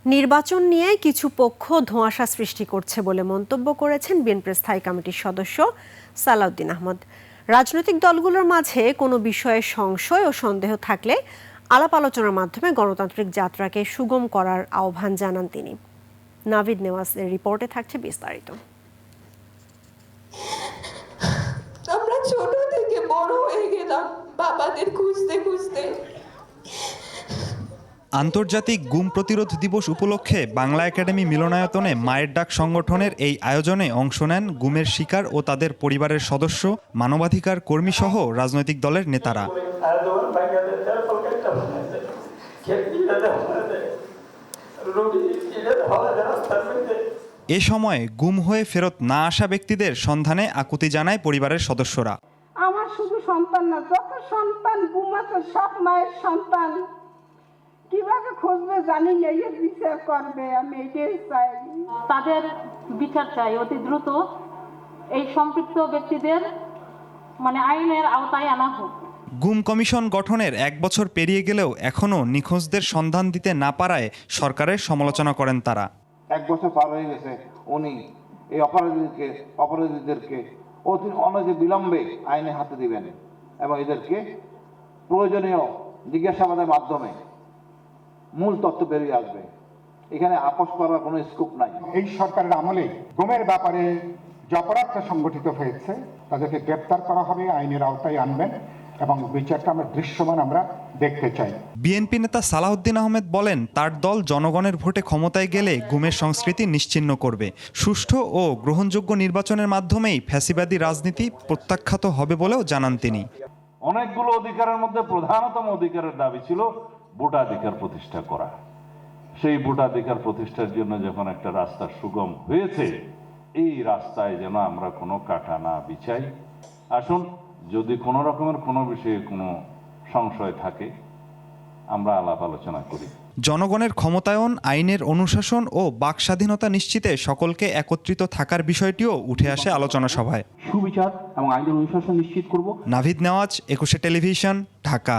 নির্বাচন নিয়ে কিছু পক্ষ ধোঁয়াশা সৃষ্টি করছে বলে মন্তব্য করেছেন বিএনপির স্থায়ী কমিটির সদস্য সালাউদ্দিন আহমদ। রাজনৈতিক দলগুলোর মাঝে কোনো বিষয়ে সংশয় ও সন্দেহ থাকলে আলাপ আলোচনার মাধ্যমে গণতান্ত্রিক যাত্রাকে সুগম করার আহ্বান জানান তিনি। নাভিদ নেওয়াজের রিপোর্টে থাকছে বিস্তারিত। আমরা ছোট থেকে বড় হয়ে গেলাম বাবাদের খুঁজতে খুঁজতে। আন্তর্জাতিক গুম প্রতিরোধ দিবস উপলক্ষে বাংলা একাডেমি মিলনায়তনে মায়ের ডাক সংগঠনের এই আয়োজনে অংশ নেন গুমের শিকার ও তাদের পরিবারের সদস্য, মানবাধিকার কর্মীসহ রাজনৈতিক দলের নেতারা। এ সময় গুম হয়ে ফেরত না আসা ব্যক্তিদের সন্ধানে আকুতি জানায় পরিবারের সদস্যরা। আমার শুধু সন্তান না, যত সন্তান গুম আছে সব মায়ের সন্তান। কিভাবে খুঁজবে জানি না, এর বিচার করবে, আমি এটাই চাই। তাদের বিচার চাই অতি দ্রুত। এই সম্পৃক্ত ব্যক্তিদের আইনের আওতায় আনা হোক। গুম কমিশন গঠনের 1 বছর পেরিয়ে গেলেও এখনও নিখোঁজদের সন্ধান দিতে না পারায় সরকারের সমালোচনা করেন তারা। 1 বছর পার হয়ে গেছে, উনি এই অপরাধীদেরকে অতি অনতি বিলম্বে আইনে হাতে দিবেন এবং এদেরকে প্রয়োজনীয় জিজ্ঞাসাবাদের মাধ্যমে মূল তথ্য বেরিয়ে আসবে। এখানে আপোষ করার কোনো স্কোপ নাই। এই সরকারের আমলে গুমের ব্যাপারে যে অপরাধটা সংগঠিত হয়েছে তাদেরকে গ্রেপ্তার করা হবে, আইনের আওতায় আনবেন এবং বিচারটা আমরা দৃশ্যমান আমরা দেখতে চাই। বিএনপি নেতা সালাউদ্দিন আহমেদ বলেন, তার দল জনগণের ভোটে ক্ষমতায় গেলে গুমের সংস্কৃতি নিশ্চিহ্ন করবে। সুষ্ঠু ও গ্রহণযোগ্য নির্বাচনের মাধ্যমেই ফ্যাসিবাদী রাজনীতি প্রত্যাখ্যাত হবে বলেও জানান তিনি। অনেকগুলো অধিকারের মধ্যে প্রধানতম অধিকারের দাবি ছিল ভোটাধিকার প্রতিষ্ঠা করা। সেই ভোটাধিকার প্রতিষ্ঠার জন্য যখন একটা রাস্তা সুগম হয়েছে, এই রাস্তায় যেন আমরা কোনো কাটা না বিছাই। আসুন, যদি কোনো রকমের কোনো বিষয়ে কোনো সংশয় থাকে আমরা আলাপ আলোচনা করি। জনগণের ক্ষমতায়ন, আইনের অনুশাসন ও বাক স্বাধীনতা নিশ্চিতে সকলকে একত্রিত থাকার বিষয়টিও উঠে আসে আলোচনা সভায়। সুবিচার এবং আইনের অনুশাসন নিশ্চিত করব। নাভিদ নেওয়াজ, 21 টেলিভিশন, ঢাকা।